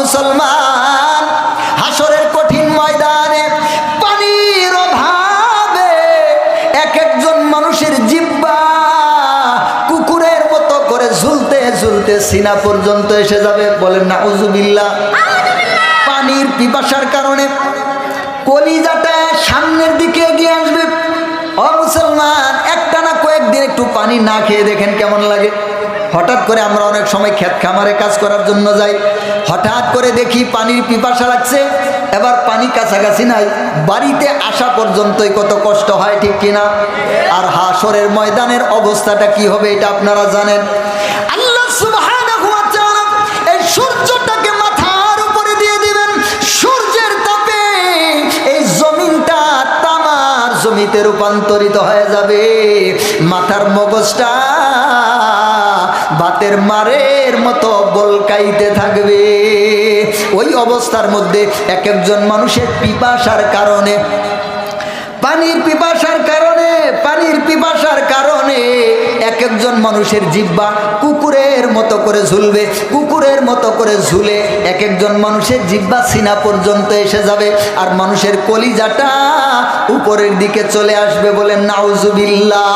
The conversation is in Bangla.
মুসলমান, হাসরের কঠিন ময়দানে পানির অভাবে এক একজন মানুষের জিহ্বা কুকুরের মতো করে ঝুলতে ঝুলতে সিনা পর্যন্ত এসে যাবে। বলেন নাউজুবিল্লাহ। পানির পিপাসার কারণে কলিজাটা সামনের দিকে এগিয়ে আসবে। ও মুসলমান, একটা না কয়েকদিন একটু পানি না খেয়ে দেখেন কেমন লাগে। হঠাৎ করে আমরা অনেক সময় ক্ষেত খামারে কাজ করার জন্য যাই, হঠাৎ করে দেখি পানির পিপাসা লাগছে, এবার পানি কাছাকাছি নাই, বাড়িতে আসা পর্যন্তই কত কষ্ট হয়, ঠিক কিনা? আর হাসরের ময়দানের অবস্থাটা কি হবে এটা আপনারা জানেন। আল্লাহ সুবহানাহু ওয়া তাআলা এই সূর্যটাকে মাথার উপরে দিয়ে দিবেন, সূর্যের তাপে এই জমিনটা তামার জমিতে রূপান্তরিত হয়ে যাবে। মাথার মগজটা ভাতের মারের মতো বলকাইতে থাকবে। ওই অবস্থার মধ্যে এক একজন মানুষের পিপাসার কারণে, পানির পিপাসার কারণে এক একজন মানুষের জিহ্বা কুকুরের মতো করে ঝুলবে, কুকুরের মতো করে ঝুলে এক একজন মানুষের জিহ্বা সিনা পর্যন্ত এসে যাবে, আর মানুষের কলিজাটা উপরের দিকে চলে আসবে। বলেন নাউজুবিল্লাহ।